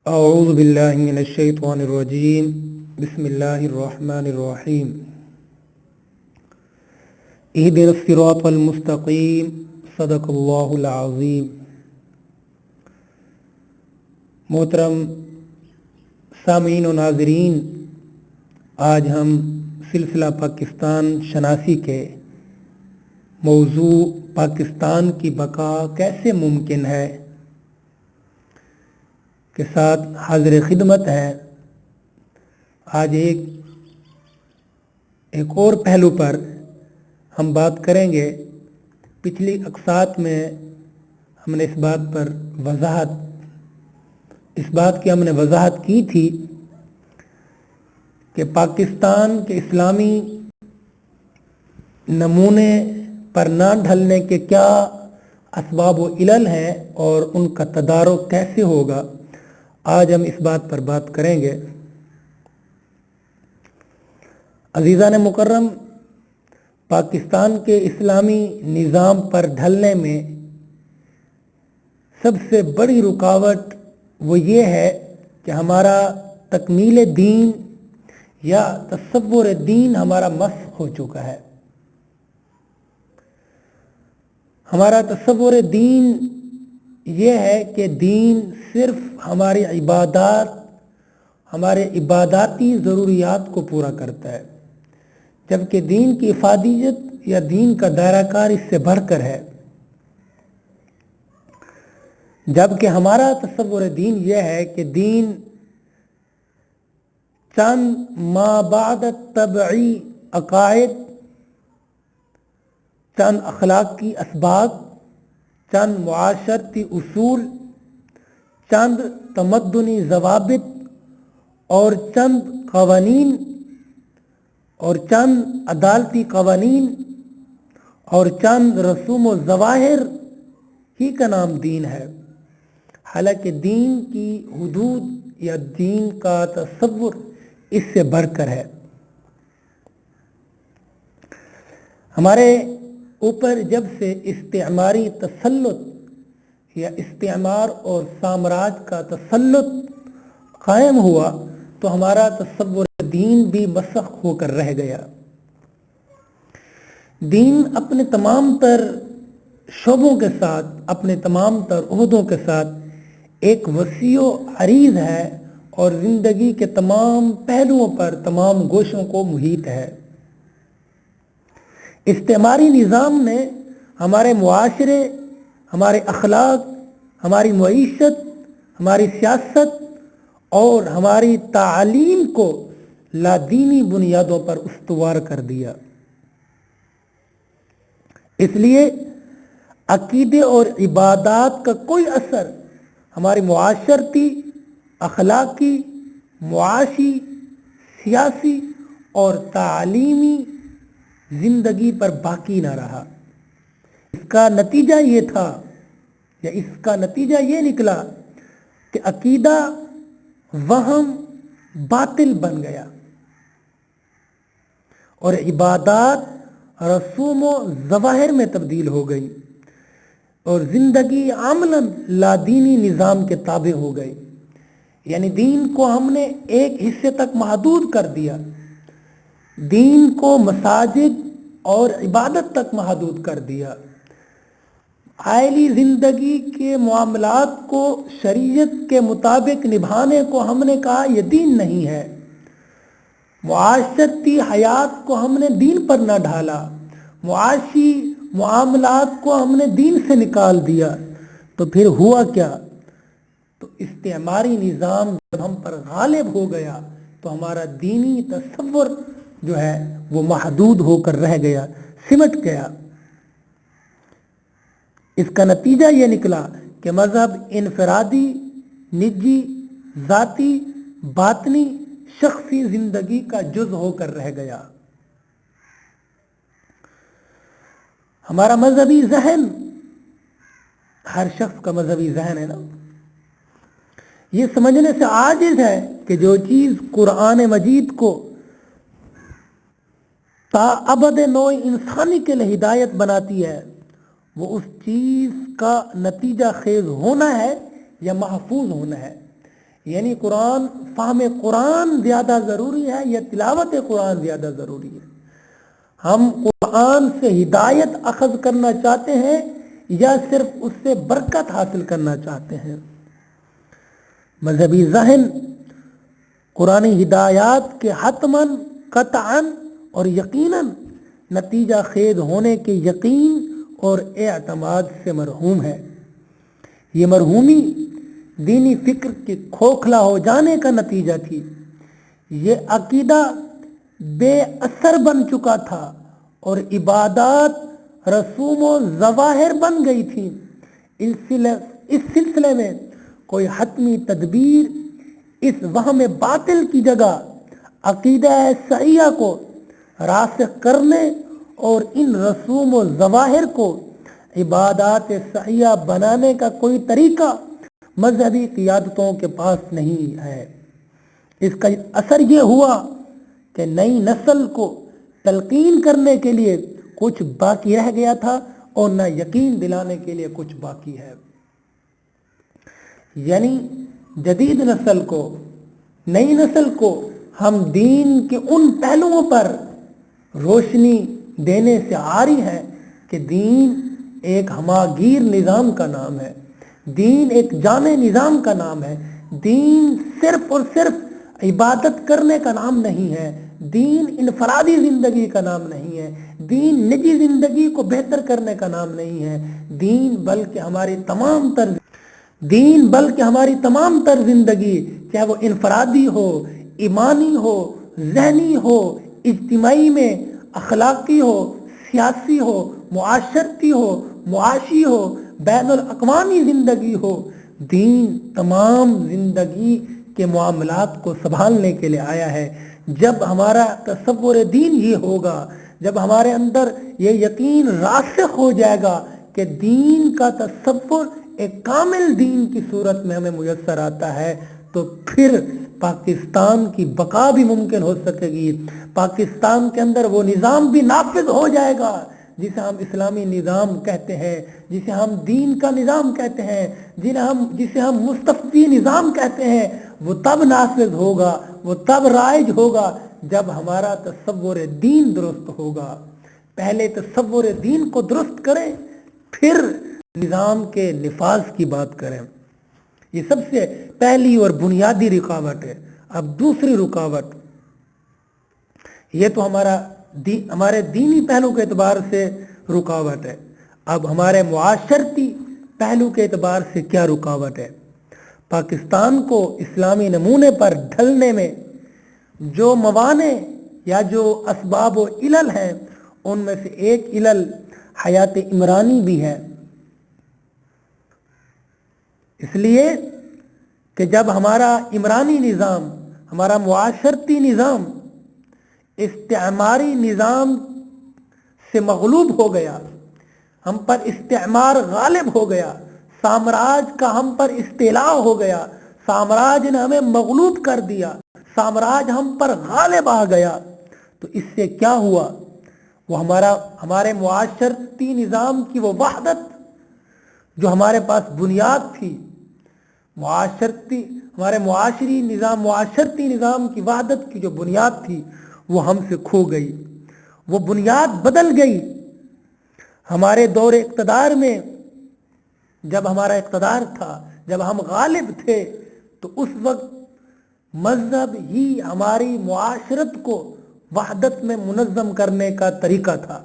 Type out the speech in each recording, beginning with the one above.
أعوذ بالله من الشيطان الرجيم بسم الله الرحمن الرحيم اهدنا الصراط المستقيم صدق اللہ العظیم۔ محترم سامعین و ناظرین، آج ہم سلسلہ پاکستان شناسی کے موضوع پاکستان کی بقا کیسے ممکن ہے کے ساتھ حاضر خدمت ہے۔ آج ایک اور پہلو پر ہم بات کریں گے۔ پچھلی اقساط میں ہم نے اس بات کی وضاحت کی تھی کہ پاکستان کے اسلامی نمونے پر نہ ڈھلنے کے کیا اسباب و علل ہیں اور ان کا تدارک کیسے ہوگا۔ آج ہم اس بات پر بات کریں گے۔ عزیزان مکرم، پاکستان کے اسلامی نظام پر ڈھلنے میں سب سے بڑی رکاوٹ وہ یہ ہے کہ ہمارا تکمیل دین یا تصور دین ہمارا مسخ ہو چکا ہے۔ ہمارا تصور دین یہ ہے کہ دین صرف ہمارے عباداتی ضروریات کو پورا کرتا ہے، جبکہ دین کی افادیت یا دین کا دائرہ کار اس سے بڑھ کر ہے۔ جبکہ ہمارا تصور دین یہ ہے کہ دین چند مابعد طبعی عقائد، چند اخلاقی اسباق، چند معاشرتی اصول، چند تمدنی ضوابط اور چند قوانین اور چند عدالتی قوانین اور چند رسوم و ظواہر ہی کا نام دین ہے، حالانکہ دین کی حدود یا دین کا تصور اس سے بڑھ کر ہے۔ ہمارے اوپر جب سے استعماری تسلط یا استعمار اور سامراج کا تسلط قائم ہوا تو ہمارا تصور دین بھی مسخ ہو کر رہ گیا۔ دین اپنے تمام تر شعبوں کے ساتھ، اپنے تمام تر عہدوں کے ساتھ ایک وسیع و عریض ہے اور زندگی کے تمام پہلوؤں پر، تمام گوشوں کو محیط ہے۔ استعماری نظام نے ہمارے معاشرے، ہمارے اخلاق، ہماری معیشت، ہماری سیاست اور ہماری تعلیم کو لادینی بنیادوں پر استوار کر دیا۔ اس لیے عقیدے اور عبادات کا کوئی اثر ہماری معاشرتی، اخلاقی، معاشی، سیاسی اور تعلیمی زندگی پر باقی نہ رہا۔ اس کا نتیجہ یہ نکلا کہ عقیدہ وہم باطل بن گیا اور عبادات رسوم و ظواہر میں تبدیل ہو گئی اور زندگی عملاً لادینی نظام کے تابع ہو گئی۔ یعنی دین کو ہم نے ایک حصے تک محدود کر دیا، دین کو مساجد اور عبادت تک محدود کر دیا۔ عائلی زندگی کے معاملات کو شریعت کے مطابق نبھانے کو ہم نے کہا یہ دین نہیں ہے۔ معاشرتی حیات کو ہم نے دین پر نہ ڈھالا، معاشی معاملات کو ہم نے دین سے نکال دیا۔ تو پھر ہوا کیا؟ تو استعماری نظام جب ہم پر غالب ہو گیا تو ہمارا دینی تصور جو ہے وہ محدود ہو کر رہ گیا، سمٹ گیا۔ اس کا نتیجہ یہ نکلا کہ مذہب انفرادی، نجی، ذاتی، باطنی، شخصی زندگی کا جز ہو کر رہ گیا۔ ہمارا مذہبی ذہن، ہر شخص کا مذہبی ذہن ہے نا، یہ سمجھنے سے عاجز ہے کہ جو چیز قرآن مجید کو تا ابد نوع انسانی کے لیے ہدایت بناتی ہے، وہ اس چیز کا نتیجہ خیز ہونا ہے یا محفوظ ہونا ہے۔ یعنی قرآن فہم قرآن زیادہ ضروری ہے یا تلاوت قرآن زیادہ ضروری ہے؟ ہم قرآن سے ہدایت اخذ کرنا چاہتے ہیں یا صرف اس سے برکت حاصل کرنا چاہتے ہیں؟ مذہبی ذہن قرآن ہدایات کے حتماً، قطعاً اور یقیناً نتیجہ خیز ہونے کے یقین اور اعتماد سے مرحوم ہے۔ یہ مرحومی دینی فکر کے کھوکھلا ہو جانے کا نتیجہ تھی۔ یہ عقیدہ بے اثر بن چکا تھا اور عبادات رسوم و ظواہر بن گئی تھی۔ اس سلسلے میں کوئی حتمی تدبیر اس وہم باطل کی جگہ عقیدہ صحیحہ کو راسخ کرنے اور ان رسوم و ظواہر کو عبادات صحیحہ بنانے کا کوئی طریقہ مذہبی قیادتوں کے پاس نہیں ہے۔ اس کا اثر یہ ہوا کہ نئی نسل کو تلقین کرنے کے لیے کچھ باقی رہ گیا تھا اور نہ یقین دلانے کے لیے کچھ باقی ہے۔ یعنی جدید نسل کو، نئی نسل کو ہم دین کے ان پہلوؤں پر روشنی دینے سے عاری ہے کہ دین ایک ہماگیر نظام کا نام ہے، دین ایک جامع نظام کا نام ہے، دین صرف اور صرف عبادت کرنے کا نام نہیں ہے، دین انفرادی زندگی کا نام نہیں ہے، دین نجی زندگی کو بہتر کرنے کا نام نہیں ہے، دین بلکہ ہماری تمام تر زندگی، چاہے وہ انفرادی ہو، ایمانی ہو، ذہنی ہو، اجتماعی میں اخلاقی ہو، سیاسی ہو، معاشرتی ہو، معاشی ہو، بین الاقوامی زندگی ہو، دین تمام زندگی کے معاملات کو سنبھالنے کے لیے آیا ہے۔ جب ہمارا تصور دین یہ ہوگا، جب ہمارے اندر یہ یقین راسخ ہو جائے گا کہ دین کا تصور ایک کامل دین کی صورت میں ہمیں میسر آتا ہے، تو پھر پاکستان کی بقا بھی ممکن ہو سکے گی، پاکستان کے اندر وہ نظام بھی نافذ ہو جائے گا جسے ہم اسلامی نظام کہتے ہیں، جسے ہم دین کا نظام کہتے ہیں، جسے ہم مصطفی نظام کہتے ہیں۔ وہ تب نافذ ہوگا، وہ تب رائج ہوگا جب ہمارا تصور دین درست ہوگا۔ پہلے تصور دین کو درست کریں، پھر نظام کے نفاذ کی بات کریں۔ یہ سب سے پہلی اور بنیادی رکاوٹ ہے۔ اب دوسری رکاوٹ، یہ تو ہمارے دینی پہلو کے اعتبار سے رکاوٹ ہے۔ اب ہمارے معاشرتی پہلو کے اعتبار سے کیا رکاوٹ ہے؟ پاکستان کو اسلامی نمونے پر ڈھلنے میں جو موانع یا جو اسباب و علل ہیں، ان میں سے ایک علل حیات عمرانی بھی ہے۔ اس لیے کہ جب ہمارا عمرانی نظام، ہمارا معاشرتی نظام استعماری نظام سے مغلوب ہو گیا، ہم پر استعمار غالب ہو گیا، سامراج کا ہم پر استیلاء ہو گیا، سامراج نے ہمیں مغلوب کر دیا، سامراج ہم پر غالب آ گیا، تو اس سے کیا ہوا؟ وہ ہمارے معاشرتی نظام کی وہ وحدت جو ہمارے پاس بنیاد تھی، ہمارے معاشرتی نظام کی وحدت کی جو بنیاد تھی، وہ ہم سے کھو گئی، وہ بنیاد بدل گئی۔ ہمارے دور اقتدار میں جب ہمارا اقتدار تھا، جب ہم غالب تھے، تو اس وقت مذہب ہی ہماری معاشرت کو وحدت میں منظم کرنے کا طریقہ تھا۔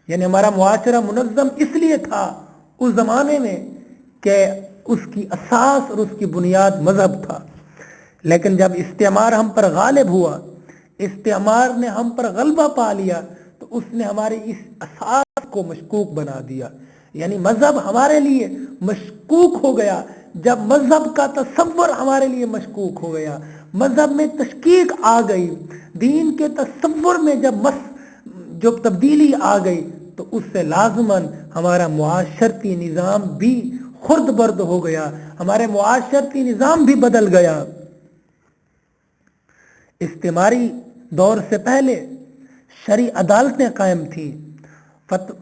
یعنی ہمارا معاشرہ منظم اس لیے تھا اس زمانے میں کہ اس کی اساس اور اس کی بنیاد مذہب تھا۔ لیکن جب استعمار ہم پر غالب ہوا، استعمار نے ہم پر غلبہ پا لیا، تو اس نے ہماری اس اساس کو مشکوک بنا دیا۔ یعنی مذہب ہمارے لیے مشکوک ہو گیا۔ جب مذہب کا تصور ہمارے لیے مشکوک ہو گیا، مذہب میں تشکیک آ گئی، دین کے تصور میں جب تبدیلی آ گئی، تو اس سے لازماً ہمارا معاشرتی نظام بھی خرد برد ہو گیا، ہمارے معاشرتی نظام بھی بدل گیا۔ استعماری دور سے پہلے شرعی عدالتیں قائم تھیں،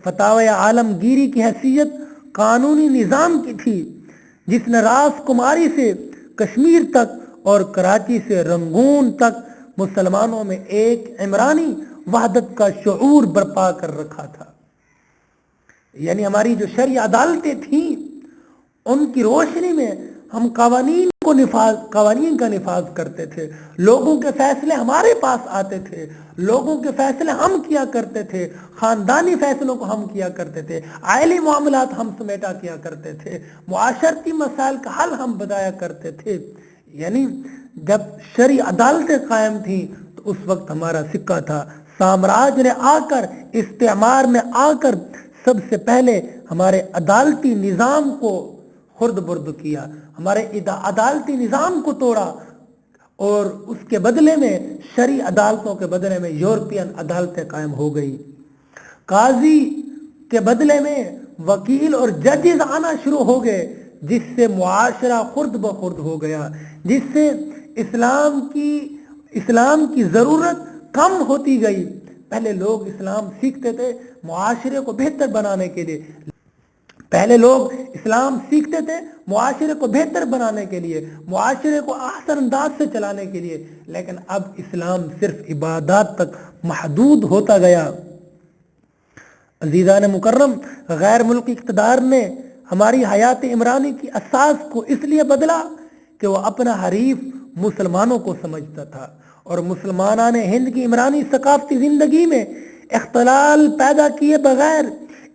فتاوی عالمگیری کی حیثیت قانونی نظام کی تھی، جس نے راز کماری سے کشمیر تک اور کراچی سے رنگون تک مسلمانوں میں ایک عمرانی وحدت کا شعور برپا کر رکھا تھا. یعنی ہماری جو شرعی عدالتیں تھیں ان کی روشنی میں ہم قوانین کا نفاذ کرتے تھے. لوگوں کے فیصلے ہمارے پاس آتے تھے, لوگوں کے فیصلے ہم کیا کرتے تھے, خاندانی فیصلوں کو ہم کیا کرتے تھے, عائلی معاملات ہم سمیٹا کیا کرتے تھے, معاشرتی مسائل کا حل ہم بتایا کرتے تھے. یعنی جب شرعی عدالتیں قائم تھیں تو اس وقت ہمارا سکہ تھا. سامراج نے آ کر, استعمار نے آ کر سب سے پہلے ہمارے عدالتی نظام کو خرد برد کیا, ہمارے عدالتی نظام کو توڑا, اور اس کے بدلے میں شرعی عدالتوں کے بدلے میں یورپین عدالتیں قائم ہو گئی. قاضی کے بدلے میں وکیل اور ججز آنا شروع ہو گئے, جس سے معاشرہ خرد بخرد ہو گیا, جس سے اسلام کی ضرورت کم ہوتی گئی. پہلے لوگ اسلام سیکھتے تھے معاشرے کو بہتر بنانے کے لیے, معاشرے کو بہتر بنانے کے لیے, معاشرے کو احسن انداز سے چلانے کے لیے, لیکن اب اسلام صرف عبادات تک محدود ہوتا گیا. عزیزان مکرم, غیر ملکی اقتدار نے ہماری حیات عمرانی کی اساس کو اس لیے بدلا کہ وہ اپنا حریف مسلمانوں کو سمجھتا تھا, اور مسلمانان ہند کی عمرانی ثقافتی زندگی میں اختلال پیدا کیے بغیر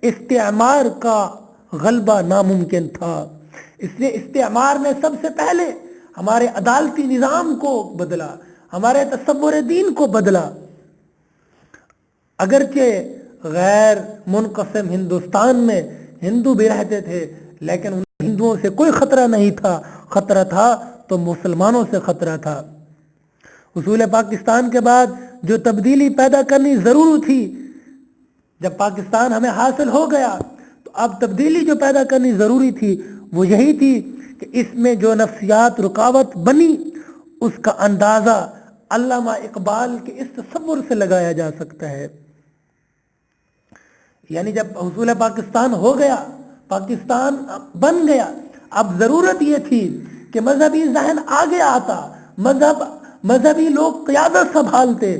استعمار کا غلبہ ناممکن تھا. اس لیے استعمار نے سب سے پہلے ہمارے عدالتی نظام کو بدلا, ہمارے تصور دین کو بدلا. اگرچہ غیر منقسم ہندوستان میں ہندو بھی رہتے تھے, لیکن ان ہندوؤں سے کوئی خطرہ نہیں تھا. خطرہ تھا تو مسلمانوں سے خطرہ تھا. حصول پاکستان کے بعد جو تبدیلی پیدا کرنی ضروری تھی, جب پاکستان ہمیں حاصل ہو گیا تو اب تبدیلی جو پیدا کرنی ضروری تھی وہ یہی تھی کہ اس میں جو نفسیات رکاوٹ بنی اس کا اندازہ علامہ اقبال کے اس تصور سے لگایا جا سکتا ہے. یعنی جب حصول پاکستان ہو گیا, پاکستان بن گیا, اب ضرورت یہ تھی کہ مذہبی ذہن آگے آتا, مذہبی لوگ قیادت سنبھالتے,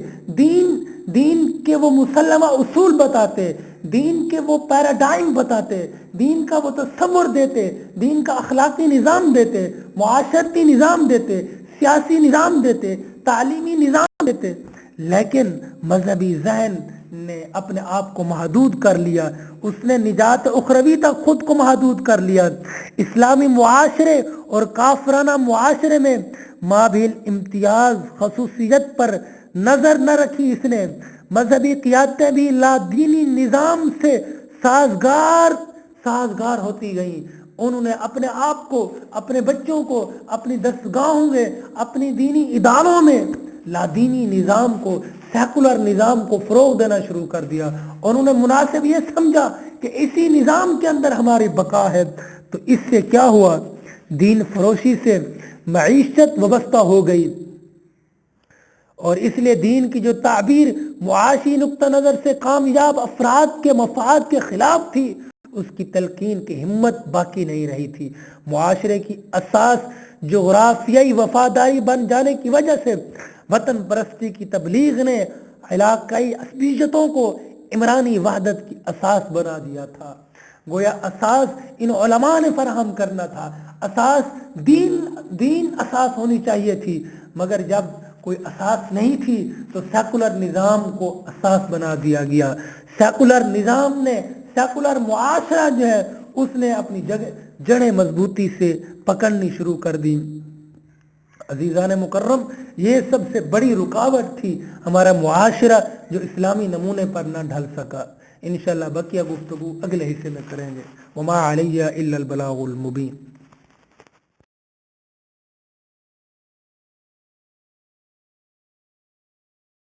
دین کے وہ مسلمہ اصول بتاتے, دین کے وہ پیراڈائم بتاتے, دین کا وہ تصور دیتے, دین کا اخلاقی نظام دیتے, معاشرتی نظام دیتے, سیاسی نظام دیتے, تعلیمی نظام دیتے. لیکن مذہبی ذہن نے اپنے آپ کو محدود کر لیا, اس نے نجات اخروی تک خود کو محدود کر لیا. اسلامی معاشرے اور کافرانہ معاشرے میں مابعل امتیاز خصوصیت پر نظر نہ رکھی. اس نے مذہبی قیادتیں بھی لا دینی نظام سے سازگار ہوتی گئیں. انہوں نے اپنے آپ کو, اپنے بچوں کو اپنی دستگاہوں میں, اپنی دینی اداروں میں لا دینی نظام کو, سیکولر نظام کو فروغ دینا شروع کر دیا. انہوں نے مناسب یہ سمجھا کہ اسی نظام کے اندر ہماری بقا ہے. تو اس سے کیا ہوا, دین فروشی سے معیشت وابستہ ہو گئی, اور اس لیے دین کی جو تعبیر معاشی نقطہ نظر سے کامیاب افراد کے مفاد کے خلاف تھی, اس کی تلقین کی ہمت باقی نہیں رہی تھی. معاشرے کی اساس جغرافیائی وفاداری بن جانے کی وجہ سے وطن پرستی کی تبلیغ نے علاقائی عصبیتوں کو عمرانی وحدت کی اساس بنا دیا تھا. گویا اساس ان علماء نے فراہم کرنا تھا, اساس دین اساس ہونی چاہیے تھی, مگر جب کوئی اساس نہیں تھی تو سیکولر نظام کو اساس بنا دیا گیا. سیکولر نظام نے, سیکولر معاشرہ جو ہے اس نے اپنی جڑیں مضبوطی سے پکڑنی شروع کر دی. عزیزان مکرم, یہ سب سے بڑی رکاوٹ تھی ہمارا معاشرہ جو اسلامی نمونے پر نہ ڈھل سکا. انشاءاللہ بقیہ گفتگو اگلے حصے میں کریں گے. وما علیہ الا البلاغ المبین.